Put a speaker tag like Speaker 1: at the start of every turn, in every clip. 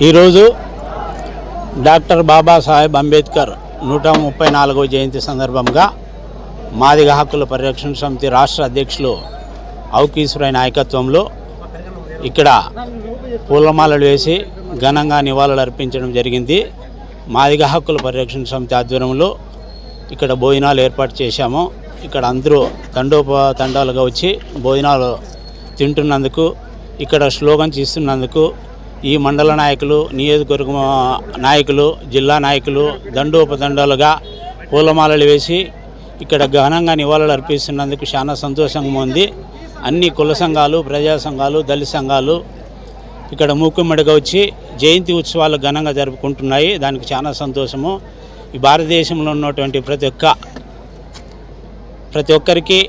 Speaker 1: ఈరోజు డాక్టర్ బాబాసాహెబ్ అంబేద్కర్ 134వ జయంతి సందర్భంగా మాదిగ హక్కుల పరిరక్షణ సమితి రాష్ట్ర అధ్యక్షులు ఔకీశ్వరయ్య నాయకత్వంలో ఇక్కడ పూలమాలలు వేసి ఘనంగా నివాళులు అర్పించడం జరిగింది. మాదిగ హక్కుల పరిరక్షణ సమితి ఆధ్వర్యంలో ఇక్కడ భోజనాలు ఏర్పాటు చేశాము. ఇక్కడ అందరూ తండోపతండాలుగా వచ్చి భోజనాలు తింటున్నందుకు, ఇక్కడ స్లోగన్స్ ఇస్తున్నందుకు ఈ మండల నాయకులు, నియోజకవర్గ నాయకులు, జిల్లా నాయకులు దండోపదండాలుగా పూలమాలలు వేసి ఇక్కడ ఘనంగా నివాళులు అర్పిస్తున్నందుకు చాలా సంతోషంగా ఉంది. అన్ని కుల సంఘాలు, ప్రజా సంఘాలు, దళిత సంఘాలు ఇక్కడ మూకుమ్మడిగా వచ్చి జయంతి ఉత్సవాలు ఘనంగా జరుపుకుంటున్నాయి. దానికి చాలా సంతోషము. ఈ భారతదేశంలో ఉన్నటువంటి ప్రతి ఒక్కరికి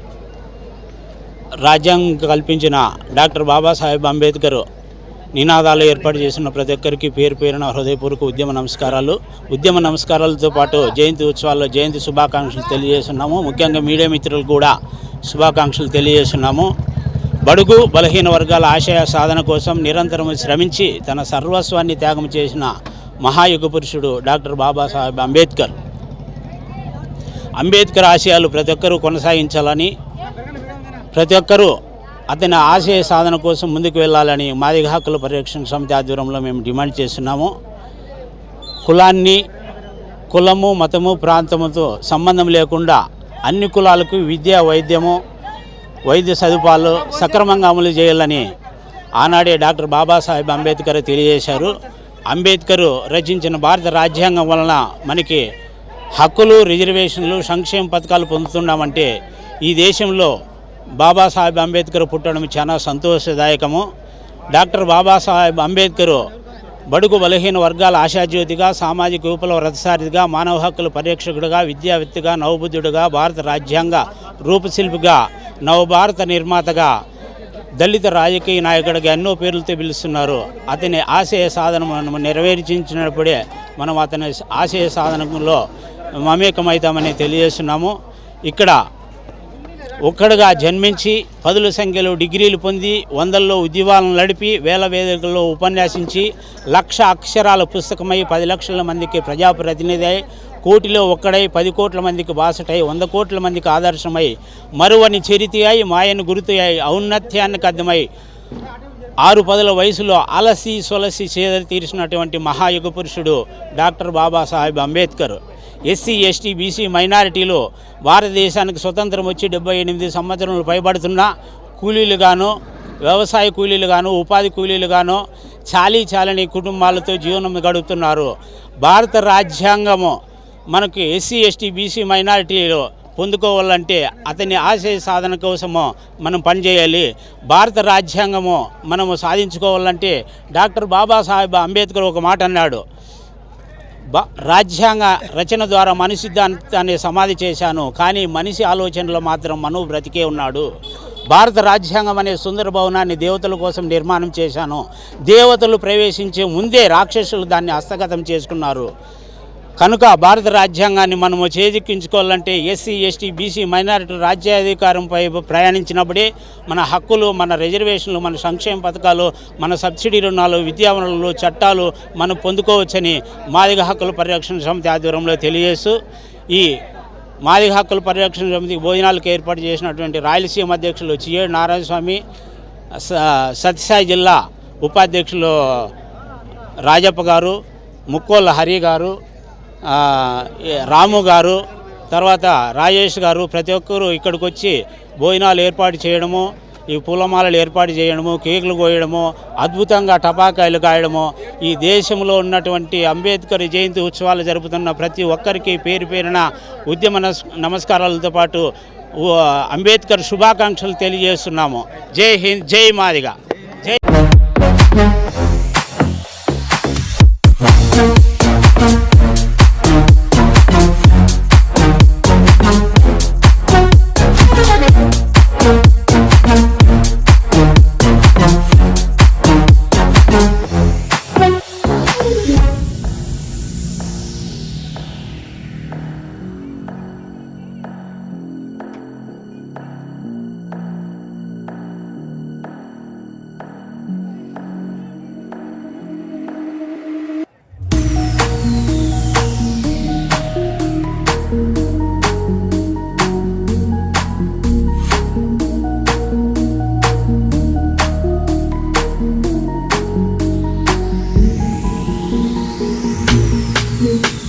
Speaker 1: రాజ్యాంగం కల్పించిన డాక్టర్ బాబాసాహెబ్ అంబేద్కర్ నినాదాలు ఏర్పాటు చేసిన ప్రతి ఒక్కరికి పేరు పేరున హృదయపూర్వక ఉద్యమ నమస్కారాలతో పాటు జయంతి ఉత్సవాల్లో జయంతి శుభాకాంక్షలు తెలియజేస్తున్నాము. ముఖ్యంగా మీడియా మిత్రులు కూడా శుభాకాంక్షలు తెలియజేస్తున్నాము. బడుగు బలహీన వర్గాల ఆశయ సాధన కోసం నిరంతరం శ్రమించి తన సర్వస్వాన్ని త్యాగం చేసిన మహాయుగ పురుషుడు డాక్టర్ బాబాసాహెబ్ అంబేద్కర్ ఆశయాలు ప్రతి ఒక్కరూ కొనసాగించాలని, ప్రతి ఒక్కరూ అతని ఆశయ సాధన కోసం ముందుకు వెళ్ళాలని మాదిగ హక్కుల పరిరక్షణ సమితి ఆధ్వర్యంలో మేము డిమాండ్ చేస్తున్నాము. కులము, మతము, ప్రాంతముతో సంబంధం లేకుండా అన్ని కులాలకు విద్య, వైద్య సదుపాయాలు సక్రమంగా అమలు చేయాలని ఆనాడే డాక్టర్ బాబాసాహెబ్ అంబేద్కర్ తెలియజేశారు. అంబేద్కర్ రచించిన భారత రాజ్యాంగం వలన మనకి హక్కులు, రిజర్వేషన్లు, సంక్షేమ పథకాలు పొందుతున్నామంటే ఈ దేశంలో బాబాసాహెబ్ అంబేద్కర్ పుట్టడం చాలా సంతోషదాయకము. డాక్టర్ బాబాసాహెబ్ అంబేద్కర్ బడుగు బలహీన వర్గాల ఆశాజ్యోతిగా, సామాజిక విప్లవ రథసారిగా, మానవ హక్కుల పరిరక్షకుడిగా, విద్యావేత్తగా, నవబుద్ధుడిగా, భారత రాజ్యాంగ రూపశిల్పిగా, నవభారత నిర్మాతగా, దళిత రాజకీయ నాయకుడిగా ఎన్నో పేర్లతో పిలుస్తున్నారు. అతని ఆశయ సాధన మనం నెరవేర్చినప్పుడే మనం అతని ఆశయ సాధనలో మమేకమవుతామని తెలియజేస్తున్నాము. ఇక్కడ ఒక్కడుగా జన్మించి పదుల సంఖ్యలో డిగ్రీలు పొంది, వందల్లో ఉద్యమాలను నడిపి, వేల వేదికల్లో ఉపన్యాసించి, 1,00,000 అక్షరాల పుస్తకమై 10 లక్షల మందికి ప్రజాప్రతినిధి అయి, కోటిలో ఒక్కడై 10 కోట్ల మందికి బాసటై, 100 కోట్ల మందికి ఆదర్శమై, మరువని చరితి అయి, మాయను గుర్తు అయి, ఔన్నత్యానికి అద్దమై, 6 వయసులో అలసి సొలసి చేదరి తీర్చినటువంటి మహాయుగ పురుషుడు doctor Babasaheb Ambedkar. SC, ST, BC మైనారిటీలు భారతదేశానికి స్వతంత్రం వచ్చి 78 సంవత్సరాలు పైబడుతున్న కూలీలుగాను, వ్యవసాయ కూలీలుగాను, ఉపాధి కూలీలుగాను చాలని కుటుంబాలతో జీవనం గడుపుతున్నారు. భారత రాజ్యాంగము మనకు ఎస్సీ, ఎస్టీ, బీసీ మైనారిటీలు పొందుకోవాలంటే అతని ఆశయ సాధన కోసము మనం పనిచేయాలి. భారత రాజ్యాంగము మనము సాధించుకోవాలంటే డాక్టర్ బాబాసాహెబ్ అంబేద్కర్ ఒక మాట అన్నాడు, రాజ్యాంగ రచన ద్వారా మనిషి సిద్ధాంతాన్ని సమాధి చేశాను, కానీ మనిషి ఆలోచనలో మాత్రం మనువు బ్రతికే ఉన్నాడు. భారత రాజ్యాంగం అనే సుందర భవనాన్ని దేవతల కోసం నిర్మాణం చేశాను. దేవతలు ప్రవేశించే ముందే రాక్షసులు దాన్ని హస్తగతం చేసుకున్నారు. కనుక భారత రాజ్యాంగాన్ని మనము చేజిక్కించుకోవాలంటే ఎస్సీ, ఎస్టీ, బీసీ మైనారిటీల రాజ్యాధికారంపై ప్రయాణించినప్పుడే మన హక్కులు, మన రిజర్వేషన్లు, మన సంక్షేమ పథకాలు, మన సబ్సిడీ రుణాలు, విద్యావనరులు, చట్టాలు మనం పొందుకోవచ్చని మాదిగ హక్కుల పరిరక్షణ సమితి ఆధ్వర్యంలో తెలియజేస్తూ, ఈ మాదిగ హక్కుల పరిరక్షణ సమితి భోజనాలకు ఏర్పాటు చేసినటువంటి రాయలసీమ అధ్యక్షులు చియేడు నారాయణస్వామి, సత్యసాయి జిల్లా ఉపాధ్యక్షులు రాజప్ప గారు, ముక్కోళ్ళ హరి గారు, రాము గారు, తర్వాత రాజేష్ గారు, ప్రతి ఒక్కరూ ఇక్కడికి వచ్చి భోజనాలు ఏర్పాటు చేయడము, ఈ పూలమాలలు ఏర్పాటు చేయడము, కేకులు కోయడము, అద్భుతంగా టపాకాయలు కాయడము, ఈ దేశంలో ఉన్నటువంటి అంబేద్కర్ జయంతి ఉత్సవాలు జరుపుతున్న ప్రతి ఒక్కరికి పేరు పేరున ఉద్యమ నమస్కారాలతో పాటు అంబేద్కర్ శుభాకాంక్షలు తెలియజేస్తున్నాము. జై హింద్, జై మాదిగ, జై.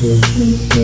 Speaker 2: Thank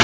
Speaker 2: you.